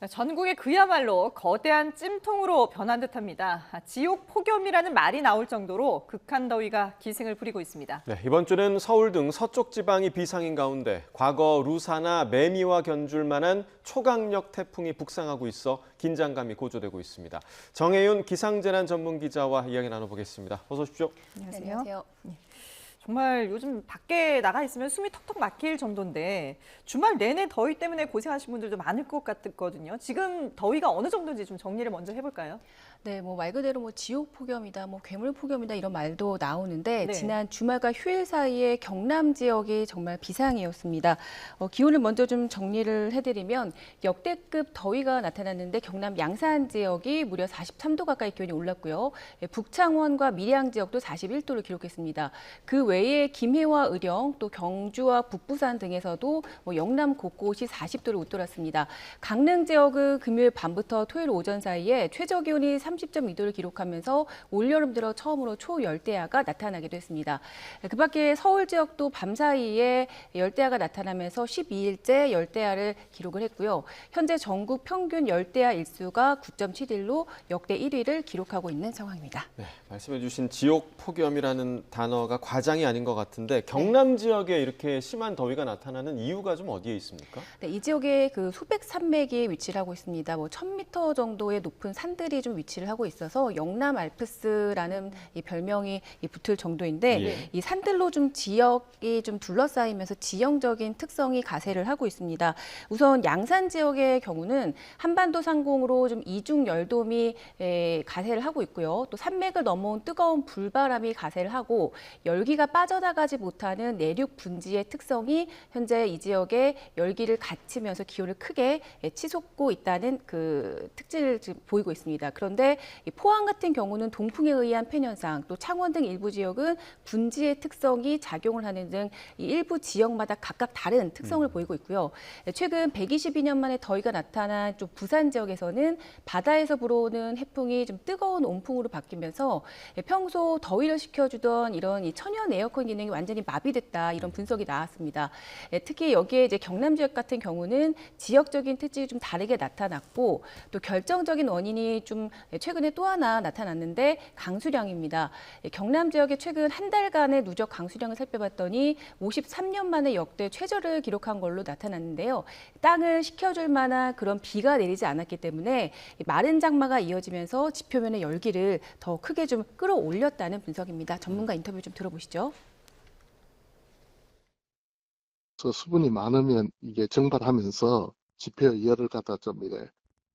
전국이 그야말로 거대한 찜통으로 변한 듯합니다. 지옥 폭염이라는 말이 나올 정도로 극한 더위가 기승을 부리고 있습니다. 네, 이번 주는 서울 등 서쪽 지방이 비상인 가운데 과거 루사나 매미와 견줄 만한 초강력 태풍이 북상하고 있어 긴장감이 고조되고 있습니다. 정혜윤 기상재난 전문 기자와 이야기 나눠보겠습니다. 어서 오십시오. 안녕하세요. 정말 요즘 밖에 나가 있으면 숨이 턱턱 막힐 정도인데 주말 내내 더위 때문에 고생하신 분들도 많을 것 같거든요. 지금 더위가 어느 정도인지 좀 정리를 먼저 해볼까요? 네, 말 그대로 지옥 폭염이다, 괴물 폭염이다 이런 말도 나오는데 네. 지난 주말과 휴일 사이에 경남 지역이 정말 비상이었습니다. 기온을 먼저 좀 정리를 해드리면 역대급 더위가 나타났는데 경남 양산 지역이 무려 43도 가까이 기온이 올랐고요. 북창원과 밀양 지역도 41도를 기록했습니다. 그 외에 김해와 의령, 또 경주와 북부산 등에서도 영남 곳곳이 40도를 웃돌았습니다. 강릉 지역은 금요일 밤부터 토요일 오전 사이에 최저 기온이 30.2도를 기록하면서 올여름 들어 처음으로 초열대야가 나타나기도 했습니다. 그 밖에 서울 지역도 밤사이에 열대야가 나타나면서 12일째 열대야를 기록을 했고요. 현재 전국 평균 열대야 일수가 9.7일로 역대 1위를 기록하고 있는 상황입니다. 네, 말씀해 주신 지옥 폭염이라는 단어가 과장이 아닌 것 같은데 경남 지역에 이렇게 심한 더위가 나타나는 이유가 좀 어디에 있습니까? 네, 이 지역에 그 수백 산맥이 위치를 하고 있습니다. 1000m 정도의 높은 산들이 좀 위치를 하고 있어서 영남 알프스라는 이 별명이 붙을 정도인데 예. 이 산들로 좀 지역이 좀 둘러싸이면서 지형적인 특성이 가세를 하고 있습니다. 우선 양산 지역의 경우는 한반도 상공으로 좀 이중 열돔이 가세를 하고 있고요. 또 산맥을 넘어온 뜨거운 불바람이 가세를 하고 열기가 빠져나가지 못하는 내륙 분지의 특성이 현재 이 지역에 열기를 갖추면서 기온을 크게 치솟고 있다는 그 특징을 지금 보이고 있습니다. 그런데 이 포항 같은 경우는 동풍에 의한 폐년상, 또 창원 등 일부 지역은 분지의 특성이 작용을 하는 등 이 일부 지역마다 각각 다른 특성을 보이고 있고요. 최근 122년 만에 더위가 나타난 좀 부산 지역에서는 바다에서 불어오는 해풍이 좀 뜨거운 온풍으로 바뀌면서 평소 더위를 식혀주던 이런 이 천연 에어컨 기능이 완전히 마비됐다 이런 분석이 나왔습니다. 특히 여기에 이제 경남 지역 같은 경우는 지역적인 특징이 좀 다르게 나타났고 또 결정적인 원인이 좀 최근에 또 하나 나타났는데 강수량입니다. 경남 지역의 최근 한 달간의 누적 강수량을 살펴봤더니 53년 만에 역대 최저를 기록한 걸로 나타났는데요. 땅을 식혀줄 만한 그런 비가 내리지 않았기 때문에 마른 장마가 이어지면서 지표면의 열기를 더 크게 좀 끌어올렸다는 분석입니다. 전문가 인터뷰 좀 들어보시죠. 수분이 많으면 이게 증발하면서 지표의 열을 갖다 좀 이래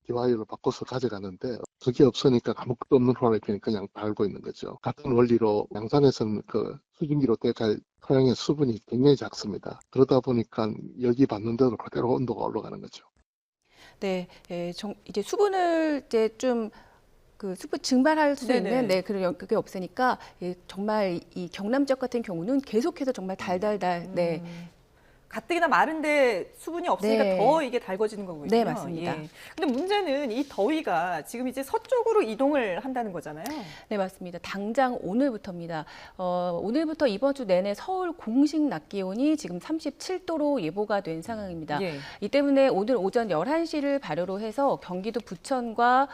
기화열로 바꿔서 가져가는데 그게 없으니까 아무것도 없는 후라이팬이 그냥 달고 있는 거죠. 같은 원리로 양산에서는 그 수증기로 떼갈 토양의 수분이 굉장히 작습니다. 그러다 보니까 열기 받는 대로 그대로 온도가 올라가는 거죠. 네, 이제 수분을 이제 좀 그 수분 증발할 수 네네. 있는 그게 없으니까 정말 이 경남 지역 같은 경우는 계속해서 정말 달달달 가뜩이나 마른데 수분이 없으니까 네. 더 이게 달궈지는 거군요. 네, 맞습니다. 근데 문제는 이 더위가 지금 이제 서쪽으로 이동을 한다는 거잖아요. 네, 맞습니다. 당장 오늘부터입니다. 오늘부터 이번 주 내내 서울 공식 낮 기온이 지금 37도로 예보가 된 상황입니다. 예. 이 때문에 오늘 오전 11시를 발효로 해서 경기도 부천과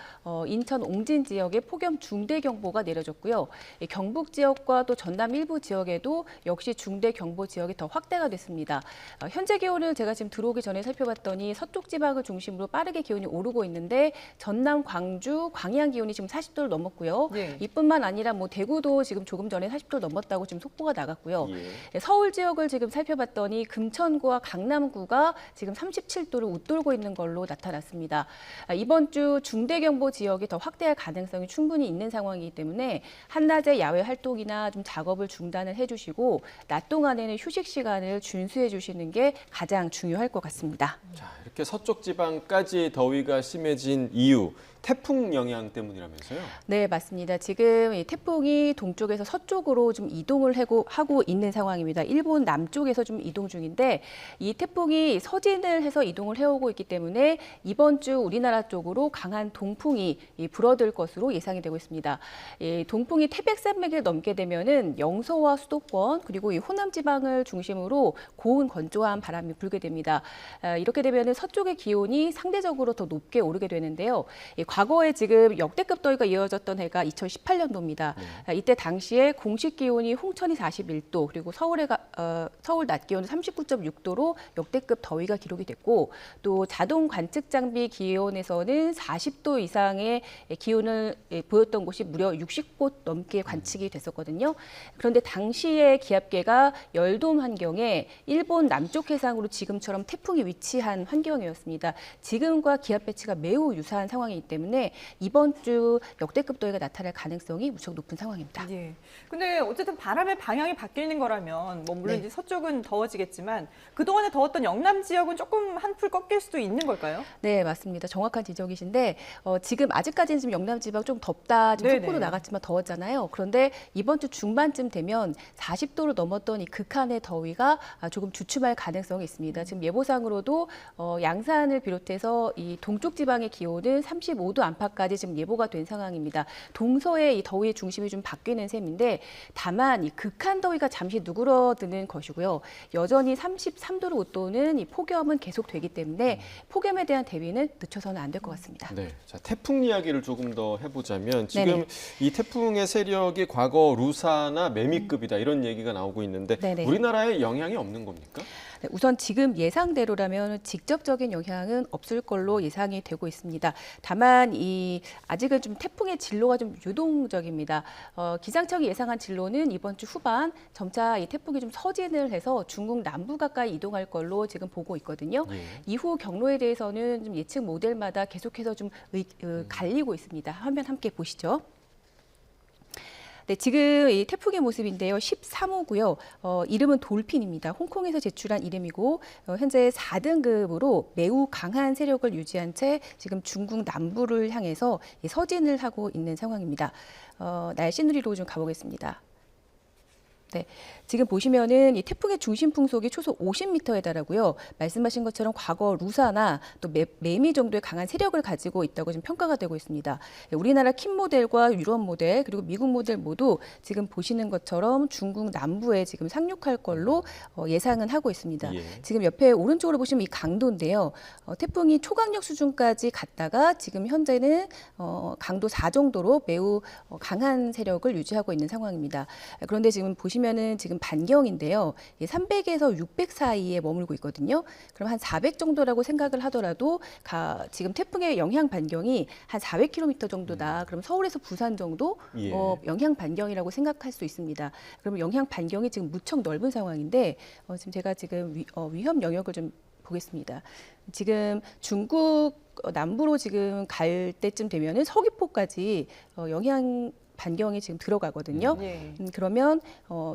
인천 옹진 지역에 폭염 중대경보가 내려졌고요. 경북 지역과 또 전남 일부 지역에도 역시 중대경보 지역이 더 확대가 됐습니다. 현재 기온을 제가 지금 들어오기 전에 살펴봤더니 서쪽 지방을 중심으로 빠르게 기온이 오르고 있는데 전남, 광주, 광양 기온이 지금 40도를 넘었고요. 네. 이뿐만 아니라 대구도 지금 조금 전에 40도를 넘었다고 지금 속보가 나갔고요. 예. 서울 지역을 지금 살펴봤더니 금천구와 강남구가 지금 37도를 웃돌고 있는 걸로 나타났습니다. 이번 주 중대경보 지역이 더 확대할 가능성이 충분히 있는 상황이기 때문에 한낮에 야외 활동이나 좀 작업을 중단을 해주시고 낮 동안에는 휴식 시간을 준수해 주시는 게 가장 중요할 것 같습니다. 자, 이렇게 서쪽 지방까지 더위가 심해진 이유, 태풍 영향 때문이라면서요? 네, 맞습니다. 지금 이 태풍이 동쪽에서 서쪽으로 좀 이동을 하고 있는 상황입니다. 일본 남쪽에서 좀 이동 중인데 이 태풍이 서진을 해서 이동을 해오고 있기 때문에 이번 주 우리나라 쪽으로 강한 동풍이 불어들 것으로 예상이 되고 있습니다. 이 동풍이 태백산맥을 넘게 되면은 영서와 수도권 그리고 이 호남 지방을 중심으로 고온 건조한 바람이 불게 됩니다. 이렇게 되면 서쪽의 기온이 상대적으로 더 높게 오르게 되는데요. 과거에 지금 역대급 더위가 이어졌던 해가 2018년도입니다. 이때 당시에 공식 기온이 홍천이 41도, 그리고 서울 낮 기온은 39.6도로 역대급 더위가 기록이 됐고, 또 자동 관측 장비 기온에서는 40도 이상의 기온을 보였던 곳이 무려 60곳 넘게 관측이 됐었거든요. 그런데 당시의 기압계가 열돔 환경에 일본 남쪽 해상으로 지금처럼 태풍이 위치한 환경이었습니다. 지금과 기압 배치가 매우 유사한 상황이기 때문에 이번 주 역대급 더위가 나타날 가능성이 무척 높은 상황입니다. 예. 근데 어쨌든 바람의 방향이 바뀌는 거라면 뭐 물론 네. 이제 서쪽은 더워지겠지만 그동안에 더웠던 영남 지역은 조금 한풀 꺾일 수도 있는 걸까요? 네, 맞습니다. 정확한 지적이신데 지금 아직까지는 지금 영남 지방 좀 덥다, 지금 네네. 속보도 나갔지만 더웠잖아요. 그런데 이번 주 중반쯤 되면 40도를 넘었던 이 극한의 더위가 조금 주춤할 가능성이 있습니다. 지금 예보상으로도 양산을 비롯해서 이 동쪽 지방의 기온은 35도 안팎까지 지금 예보가 된 상황입니다. 동서의 이 더위의 중심이 좀 바뀌는 셈인데 다만 이 극한 더위가 잠시 누그러드는 것이고요. 여전히 33도를 웃도는 이 폭염은 계속되기 때문에 폭염에 대한 대비는 늦춰서는 안 될 것 같습니다. 네, 자, 태풍 이야기를 조금 더 해보자면 지금 네네. 이 태풍의 세력이 과거 루사나 매미급이다 이런 얘기가 나오고 있는데 네네. 우리나라에 영향이 없는 겁니까? 네, 우선 지금 예상대로라면 직접적인 영향은 없을 걸로 예상이 되고 있습니다. 다만 아직은 좀 태풍의 진로가 좀 유동적입니다. 기상청이 예상한 진로는 이번 주 후반 점차 이 태풍이 좀 서진을 해서 중국 남부 가까이 이동할 걸로 지금 보고 있거든요. 예. 이후 경로에 대해서는 좀 예측 모델마다 계속해서 좀 갈리고 있습니다. 화면 함께 보시죠. 네, 지금 이 태풍의 모습인데요. 13호고요. 이름은 돌핀입니다. 홍콩에서 제출한 이름이고 현재 4등급으로 매우 강한 세력을 유지한 채 지금 중국 남부를 향해서 서진을 하고 있는 상황입니다. 날씨 누리로 좀 가보겠습니다. 네, 지금 보시면은 이 태풍의 중심 풍속이 초속 50m에 달하고요. 말씀하신 것처럼 과거 루사나 또 매미 정도의 강한 세력을 가지고 있다고 지금 평가가 되고 있습니다. 우리나라 킴 모델과 유럽 모델 그리고 미국 모델 모두 지금 보시는 것처럼 중국 남부에 지금 상륙할 걸로 예상은 하고 있습니다. 예. 지금 옆에 오른쪽으로 보시면 이 강도인데요. 태풍이 초강력 수준까지 갔다가 지금 현재는 강도 4 정도로 매우 강한 세력을 유지하고 있는 상황입니다. 그런데 지금 보시면은 지금 반경인데요. 300에서 600 사이에 머물고 있거든요. 그럼 한 400 정도라고 생각을 하더라도 지금 태풍의 영향 반경이 한 400km 정도다. 그럼 서울에서 부산 정도 예. 영향 반경이라고 생각할 수 있습니다. 그러면 영향 반경이 지금 무척 넓은 상황인데 지금 제가 지금 위험 영역을 좀 보겠습니다. 지금 중국 남부로 지금 갈 때쯤 되면은 서귀포까지 영향 반경이 지금 들어가거든요. 예. 그러면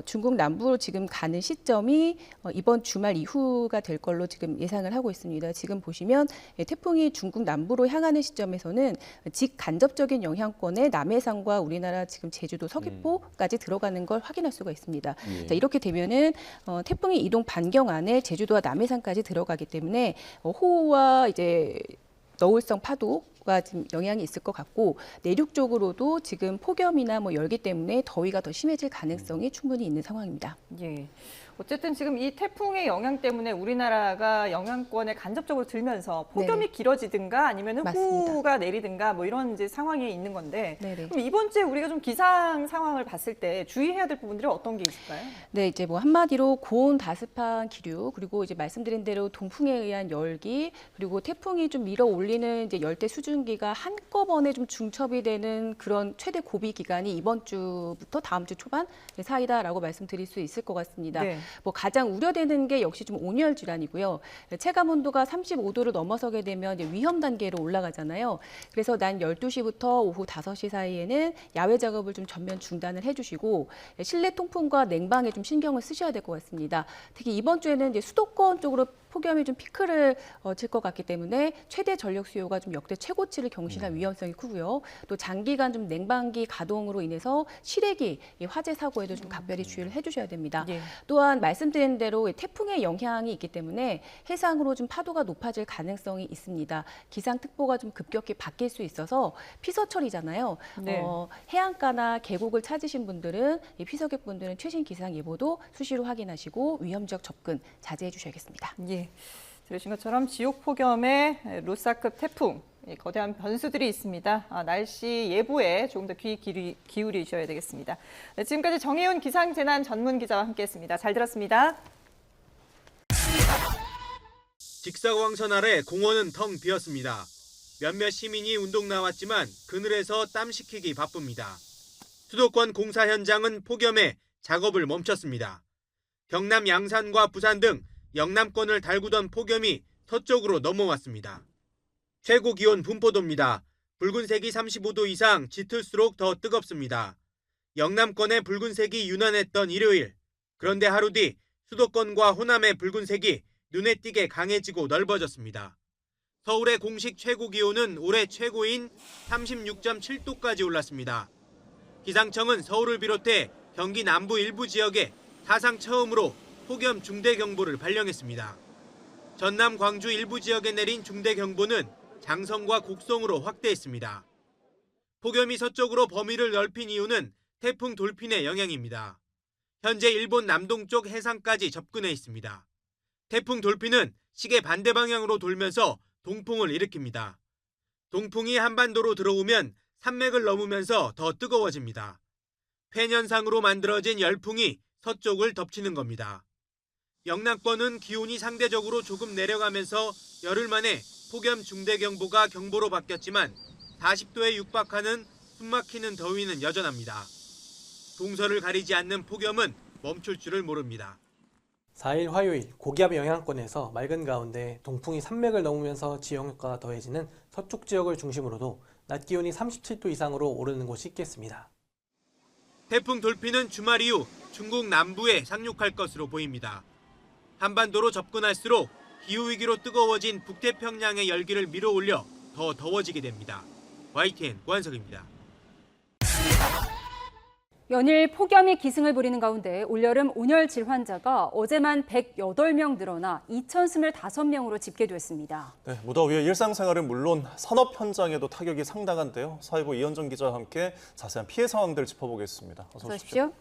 중국 남부로 지금 가는 시점이 이번 주말 이후가 될 걸로 지금 예상을 하고 있습니다. 지금 보시면 태풍이 중국 남부로 향하는 시점에서는 직간접적인 영향권에 남해상과 우리나라 지금 제주도 서귀포까지 들어가는 걸 확인할 수가 있습니다. 예. 자, 이렇게 되면은 태풍이 이동 반경 안에 제주도와 남해상까지 들어가기 때문에 호우와 이제 너울성 파도가 지금 영향이 있을 것 같고 내륙 쪽으로도 지금 폭염이나 열기 때문에 더위가 더 심해질 가능성이 충분히 있는 상황입니다. 예. 어쨌든 지금 이 태풍의 영향 때문에 우리나라가 영향권에 간접적으로 들면서 폭염이 네네. 길어지든가 아니면 맞습니다. 호우가 내리든가 이런 이제 상황이 있는 건데 네네. 그럼 이번 주에 우리가 좀 기상 상황을 봤을 때 주의해야 될 부분들이 어떤 게 있을까요? 네, 이제 한마디로 고온 다습한 기류 그리고 이제 말씀드린 대로 동풍에 의한 열기 그리고 태풍이 좀 밀어 올리는 이제 열대 수증기가 한꺼번에 좀 중첩이 되는 그런 최대 고비 기간이 이번 주부터 다음 주 초반 사이다라고 말씀드릴 수 있을 것 같습니다. 네. 가장 우려되는 게 역시 좀 온열 질환이고요. 체감 온도가 35도를 넘어서게 되면 이제 위험 단계로 올라가잖아요. 그래서 난 12시부터 오후 5시 사이에는 야외 작업을 좀 전면 중단을 해주시고 실내 통풍과 냉방에 좀 신경을 쓰셔야 될 것 같습니다. 특히 이번 주에는 이제 수도권 쪽으로 폭염이 좀 피크를 칠 것 같기 때문에 최대 전력 수요가 좀 역대 최고치를 경신할 위험성이 크고요. 또 장기간 좀 냉방기 가동으로 인해서 실외기 화재 사고에도 좀 각별히 주의를 해주셔야 됩니다. 예. 또한 말씀드린 대로 태풍의 영향이 있기 때문에 해상으로 좀 파도가 높아질 가능성이 있습니다. 기상특보가 좀 급격히 바뀔 수 있어서 피서철이잖아요. 네. 해안가나 계곡을 찾으신 분들은 이 피서객분들은 최신 기상 예보도 수시로 확인하시고 위험 지역 접근 자제해 주셔야겠습니다. 예. 들으신 것처럼 지옥 폭염의 루사급 태풍, 거대한 변수들이 있습니다. 날씨 예보에 조금 더 귀 기울이셔야 되겠습니다. 네, 지금까지 정혜윤 기상재난 전문 기자와 함께했습니다. 잘 들었습니다. 직사광선 아래 공원은 텅 비었습니다. 몇몇 시민이 운동 나왔지만 그늘에서 땀 식히기 바쁩니다. 수도권 공사 현장은 폭염에 작업을 멈췄습니다. 경남 양산과 부산 등 영남권을 달구던 폭염이 서쪽으로 넘어왔습니다. 최고 기온 분포도입니다. 붉은색이 35도 이상 짙을수록 더 뜨겁습니다. 영남권의 붉은색이 유난했던 일요일. 그런데 하루 뒤 수도권과 호남의 붉은색이 눈에 띄게 강해지고 넓어졌습니다. 서울의 공식 최고 기온은 올해 최고인 36.7도까지 올랐습니다. 기상청은 서울을 비롯해 경기 남부 일부 지역에 사상 처음으로 폭염 중대경보를 발령했습니다. 전남, 광주 일부 지역에 내린 중대경보는 장성과 곡성으로 확대했습니다. 폭염이 서쪽으로 범위를 넓힌 이유는 태풍 돌핀의 영향입니다. 현재 일본 남동쪽 해상까지 접근해 있습니다. 태풍 돌핀은 시계 반대 방향으로 돌면서 동풍을 일으킵니다. 동풍이 한반도로 들어오면 산맥을 넘으면서 더 뜨거워집니다. 팬현상으로 만들어진 열풍이 서쪽을 덮치는 겁니다. 영남권은 기온이 상대적으로 조금 내려가면서 열흘 만에 폭염 중대경보가 경보로 바뀌었지만 40도에 육박하는 숨막히는 더위는 여전합니다. 동서를 가리지 않는 폭염은 멈출 줄을 모릅니다. 4일 화요일 고기압 영향권에서 맑은 가운데 동풍이 산맥을 넘으면서 지형효과가 더해지는 서쪽 지역을 중심으로도 낮 기온이 37도 이상으로 오르는 곳이 있겠습니다. 태풍 돌핀은 주말 이후 중국 남부에 상륙할 것으로 보입니다. 한반도로 접근할수록 기후위기로 뜨거워진 북태평양의 열기를 밀어올려 더 더워지게 됩니다. YTN 고한석입니다. 연일 폭염이 기승을 부리는 가운데 올여름 온열 질환자가 어제만 108명 늘어나 2,025명으로 집계됐습니다. 네, 무더위의 일상생활은 물론 산업 현장에도 타격이 상당한데요. 사회부 이현정 기자와 함께 자세한 피해 상황들 짚어보겠습니다. 어서 오십시오.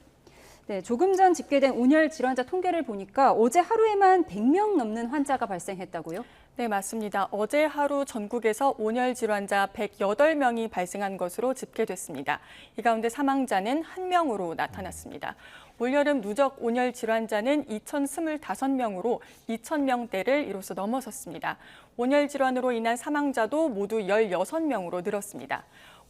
네, 조금 전 집계된 온열 질환자 통계를 보니까 어제 하루에만 100명 넘는 환자가 발생했다고요? 네, 맞습니다. 어제 하루 전국에서 온열 질환자 108명이 발생한 것으로 집계됐습니다. 이 가운데 사망자는 1명으로 나타났습니다. 올여름 누적 온열 질환자는 2,025명으로 2,000명대를 이로써 넘어섰습니다. 온열 질환으로 인한 사망자도 모두 16명으로 늘었습니다.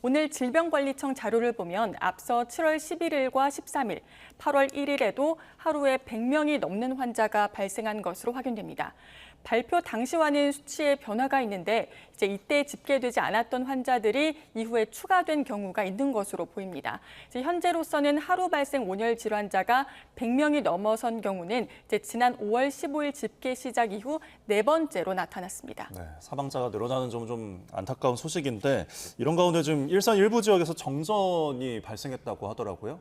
오늘 질병관리청 자료를 보면 앞서 7월 11일과 13일, 8월 1일에도 하루에 100명이 넘는 환자가 발생한 것으로 확인됩니다. 발표 당시와는 수치에 변화가 있는데 이제 이때 집계되지 않았던 환자들이 이후에 추가된 경우가 있는 것으로 보입니다. 이제 현재로서는 하루 발생 온열 질환자가 100명이 넘어선 경우는 이제 지난 5월 15일 집계 시작 이후 4번째로 나타났습니다. 네, 사망자가 늘어나는 점 좀 안타까운 소식인데 이런 가운데 지금 일산 일부 지역에서 정전이 발생했다고 하더라고요.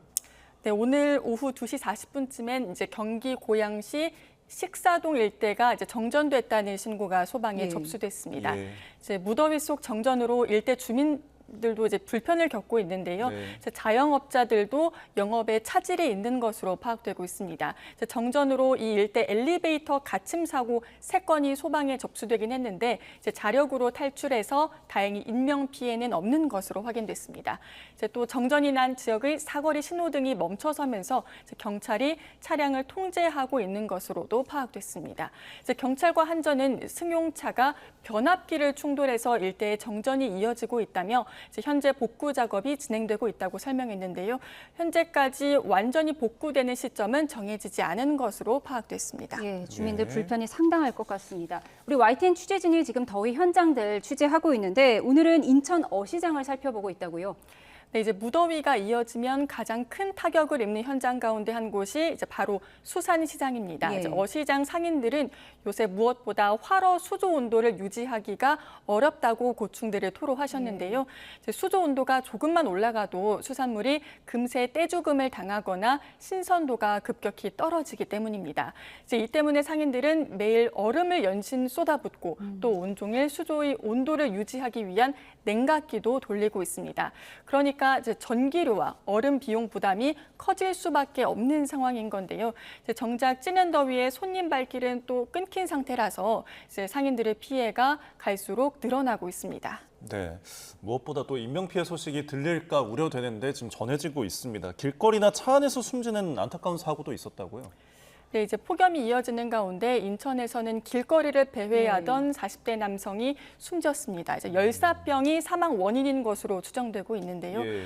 네, 오늘 오후 2시 40분쯤엔 이제 경기 고양시 식사동 일대가 이제 정전됐다는 신고가 소방에 접수됐습니다. 예. 이제 무더위 속 정전으로 일대 주민들도 이제 불편을 겪고 있는데요. 네. 이제 자영업자들도 영업에 차질이 있는 것으로 파악되고 있습니다. 이제 정전으로 이 일대 엘리베이터 갇힘 사고 3건이 소방에 접수되긴 했는데 이제 자력으로 탈출해서 다행히 인명 피해는 없는 것으로 확인됐습니다. 이제 또 정전이 난 지역의 사거리 신호등이 멈춰서면서 이제 경찰이 차량을 통제하고 있는 것으로도 파악됐습니다. 이제 경찰과 한전은 승용차가 변압기를 충돌해서 일대에 정전이 이어지고 있다며 이제 현재 복구 작업이 진행되고 있다고 설명했는데요. 현재까지 완전히 복구되는 시점은 정해지지 않은 것으로 파악됐습니다. 예, 주민들 네. 불편이 상당할 것 같습니다. 우리 YTN 취재진이 지금 더위 현장들 취재하고 있는데 오늘은 인천 어시장을 살펴보고 있다고요? 네, 이제 무더위가 이어지면 가장 큰 타격을 입는 현장 가운데 한 곳이 이제 바로 수산시장입니다. 예. 이제 어시장 상인들은 요새 무엇보다 활어 수조 온도를 유지하기가 어렵다고 고충들을 토로하셨는데요. 이제 수조 온도가 조금만 올라가도 수산물이 금세 떼죽음을 당하거나 신선도가 급격히 떨어지기 때문입니다. 이제 이 때문에 상인들은 매일 얼음을 연신 쏟아붓고 또 온종일 수조의 온도를 유지하기 위한 냉각기도 돌리고 있습니다. 그러니까 이제 전기료와 얼음 비용 부담이 커질 수밖에 없는 상황인 건데요. 이제 정작 찌는 더위에 손님 발길은 또 끊긴 상태라서 이제 상인들의 피해가 갈수록 늘어나고 있습니다. 네, 무엇보다 또 인명피해 소식이 들릴까 우려되는데 지금 전해지고 있습니다. 길거리나 차 안에서 숨지는 안타까운 사고도 있었다고요? 네, 이제 폭염이 이어지는 가운데 인천에서는 길거리를 배회하던 40대 남성이 숨졌습니다. 이제 열사병이 사망 원인인 것으로 추정되고 있는데요. 예.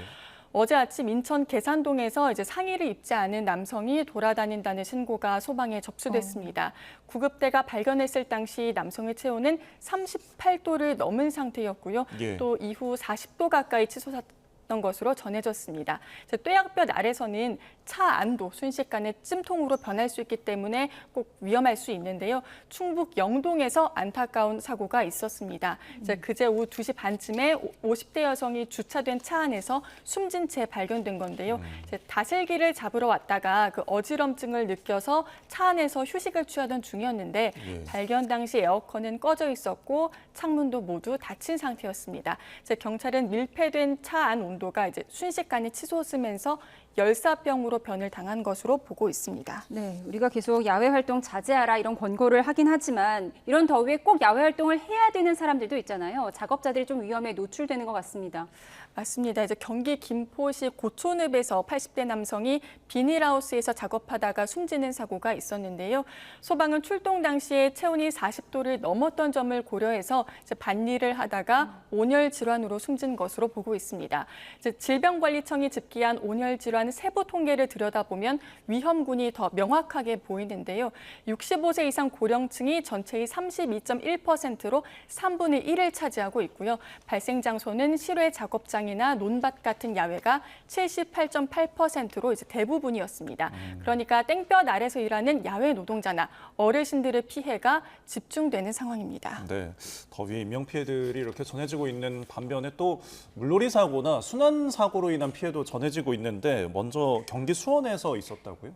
어제 아침 인천 계산동에서 이제 상의를 입지 않은 남성이 돌아다닌다는 신고가 소방에 접수됐습니다. 구급대가 발견했을 당시 남성의 체온은 38도를 넘은 상태였고요. 예. 또 이후 40도 가까이 치솟았던 것으로 전해졌습니다. 뙤약볕 아래서는 차 안도 순식간에 찜통으로 변할 수 있기 때문에 꼭 위험할 수 있는데요. 충북 영동에서 안타까운 사고가 있었습니다. 그제 오후 2시 반쯤에 50대 여성이 주차된 차 안에서 숨진 채 발견된 건데요. 다슬기를 잡으러 왔다가 그 어지럼증을 느껴서 차 안에서 휴식을 취하던 중이었는데 발견 당시 에어컨은 꺼져 있었고 창문도 모두 닫힌 상태였습니다. 경찰은 밀폐된 차 안 온도가 이제 순식간에 치솟으면서 열사병으로 변을 당한 것으로 보고 있습니다. 네, 우리가 계속 야외 활동 자제하라 이런 권고를 하긴 하지만 이런 더위에 꼭 야외 활동을 해야 되는 사람들도 있잖아요. 작업자들이 좀 위험에 노출되는 것 같습니다. 맞습니다. 이제 경기 김포시 고촌읍에서 80대 남성이 비닐하우스에서 작업하다가 숨지는 사고가 있었는데요. 소방은 출동 당시에 체온이 40도를 넘었던 점을 고려해서 이제 밭일을 하다가 온열 질환으로 숨진 것으로 보고 있습니다. 이제 질병관리청이 집계한 온열 질환 세부 통계를 들여다보면 위험군이 더 명확하게 보이는데요. 65세 이상 고령층이 전체의 32.1%로 3분의 1을 차지하고 있고요. 발생 장소는 실외 작업장이나 논밭 같은 야외가 78.8%로 이제 대부분이었습니다. 그러니까 땡볕 아래서 일하는 야외 노동자나 어르신들의 피해가 집중되는 상황입니다. 네, 더위 인명피해들이 이렇게 전해지고 있는 반면에 또 물놀이 사고나 순환 사고로 인한 피해도 전해지고 있는데 먼저 경기 수원에서 있었다고요?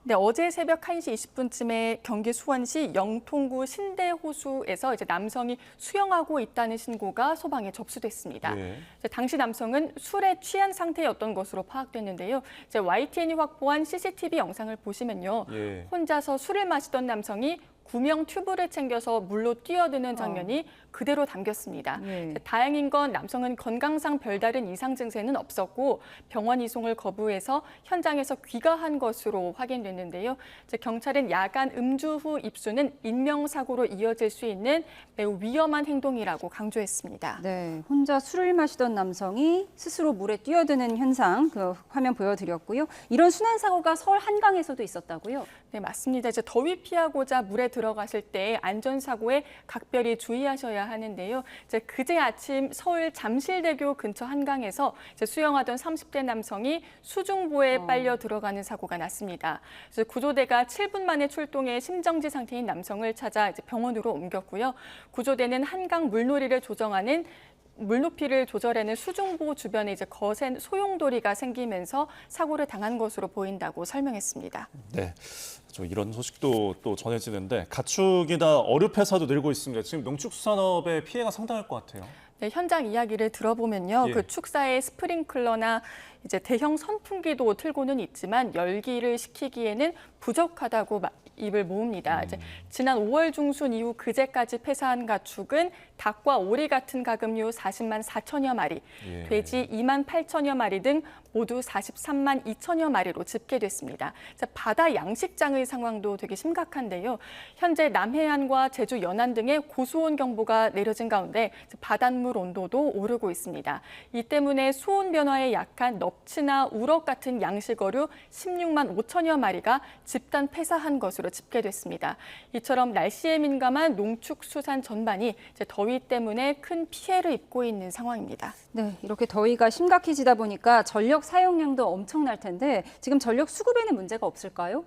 네, 어제 새벽 1시 20분쯤에 경기 수원시 영통구 신대호수에서 이제 남성이 수영하고 있다는 신고가 소방에 접수됐습니다. 예. 당시 남성은 술에 취한 상태였던 것으로 파악됐는데요. YTN이 확보한 CCTV 영상을 보시면요. 혼자서 술을 마시던 남성이 구명 튜브를 챙겨서 물로 뛰어드는 장면이 그대로 담겼습니다. 다행인 건 남성은 건강상 별다른 이상 증세는 없었고 병원 이송을 거부해서 현장에서 귀가한 것으로 확인됐는데요. 경찰은 야간 음주 후 입수는 인명사고로 이어질 수 있는 매우 위험한 행동이라고 강조했습니다. 네, 혼자 술을 마시던 남성이 스스로 물에 뛰어드는 현상 그 화면 보여드렸고요. 이런 순환 사고가 서울 한강에서도 있었다고요? 네, 맞습니다. 더위 피하고자 물에 들어가실 때 안전사고에 각별히 주의하셔야 하는데요. 그제 아침 서울 잠실대교 근처 한강에서 수영하던 30대 남성이 수중보에 빨려 들어가는 사고가 났습니다. 구조대가 7분 만에 출동해 심정지 상태인 남성을 찾아 병원으로 옮겼고요. 구조대는 한강 물놀이를 조정하는 물높이를 조절하는 수중보 주변에 거센 소용돌이가 생기면서 사고를 당한 것으로 보인다고 설명했습니다. 네, 이런 소식도 또 전해지는데 가축이나 어류 폐사도 늘고 있습니다. 지금 농축수산업의 피해가 상당할 것 같아요. 네, 현장 이야기를 들어보면요. 그 축사에 스프링클러나 대형 선풍기도 틀고는 있지만 열기를 식히기에는 부족하다고 입을 모읍니다. 지난 5월 중순 이후 그제까지 폐사한 가축은 닭과 오리 같은 가금류 40만 4천여 마리, 돼지 2만 8천여 마리 등 모두 43만 2천여 마리로 집계됐습니다. 바다 양식장의 상황도 되게 심각한데요. 현재 남해안과 제주 연안 등에 고수온 경보가 내려진 가운데 바닷물 바닷물 온도도 오르고 있습니다. 이 때문에 수온 변화에 약한 넙치나 우럭 같은 양식어류 16만 5천여 마리가 집단 폐사한 것으로 집계됐습니다. 이처럼 날씨에 민감한 농축수산 전반이 이제 더위 때문에 큰 피해를 입고 있는 상황입니다. 네, 이렇게 더위가 심각해지다 보니까 전력 사용량도 엄청날 텐데 지금 전력 수급에는 문제가 없을까요?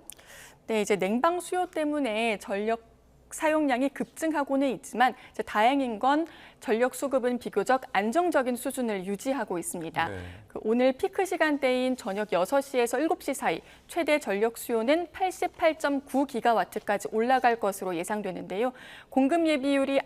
네, 이제 냉방 수요 때문에 전력 사용량이 급증하고는 있지만 이제 다행인 건 전력 수급은 비교적 안정적인 수준을 유지하고 있습니다. 네. 오늘 피크 시간대인 저녁 6시에서 7시 사이 최대 전력 수요는 88.9기가와트까지 올라갈 것으로 예상되는데요. 공급 예비율이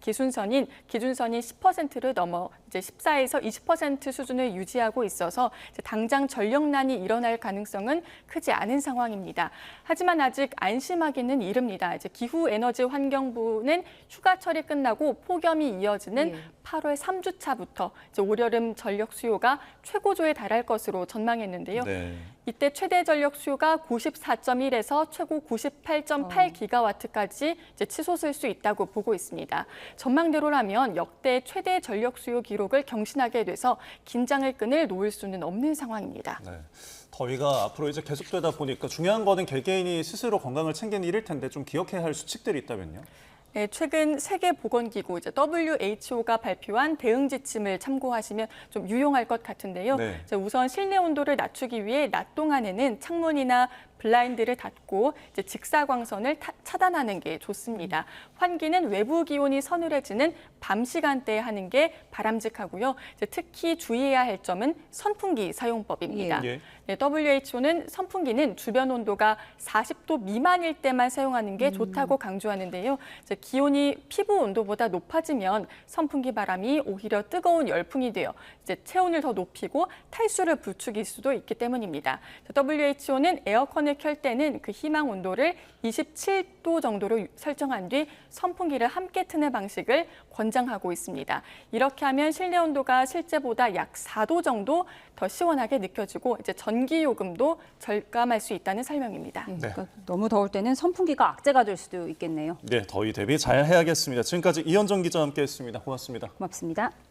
기준선인 10%를 넘어 이제 14에서 20% 수준을 유지하고 있어서 이제 당장 전력난이 일어날 가능성은 크지 않은 상황입니다. 하지만 아직 안심하기는 이릅니다. 이제 기후에너지환경부는 휴가철이 끝나고 폭염이 이어지는 8월 3주차부터 이제 올여름 전력 수요가 최고조에 달할 것으로 전망했는데요. 네. 이때 최대 전력 수요가 94.1에서 최고 98.8기가와트까지 이제 치솟을 수 있다고 보고 있습니다. 전망대로라면 역대 최대 전력 수요 기록을 경신하게 돼서 긴장을 끈을 놓을 수는 없는 상황입니다. 네. 더위가 앞으로 이제 계속되다 보니까 중요한 거는 개개인이 스스로 건강을 챙기는 일일 텐데 좀 기억해야 할 수칙들이 있다면요? 네, 최근 세계보건기구 이제 WHO가 발표한 대응 지침을 참고하시면 좀 유용할 것 같은데요. 네. 이제 우선 실내 온도를 낮추기 위해 낮 동안에는 창문이나 블라인드를 닫고 이제 직사광선을 차단하는 게 좋습니다. 환기는 외부 기온이 서늘해지는 밤 시간대에 하는 게 바람직하고요. 이제 특히 주의해야 할 점은 선풍기 사용법입니다. 예. 네, WHO는 선풍기는 주변 온도가 40도 미만일 때만 사용하는 게 좋다고 강조하는데요. 이제 기온이 피부 온도보다 높아지면 선풍기 바람이 오히려 뜨거운 열풍이 되어 이제 체온을 더 높이고 탈수를 부추길 수도 있기 때문입니다. WHO는 에어컨을 켤 때는 그 희망 온도를 27도 정도로 설정한 뒤 선풍기를 함께 트는 방식을 권장하고 있습니다. 이렇게 하면 실내 온도가 실제보다 약 4도 정도 더 시원하게 느껴지고 이제 전기 요금도 절감할 수 있다는 설명입니다. 그러니까 너무 더울 때는 선풍기가 악재가 될 수도 있겠네요. 네, 더위 대비 잘 해야겠습니다. 지금까지 이현정 기자와 함께했습니다. 고맙습니다. 고맙습니다.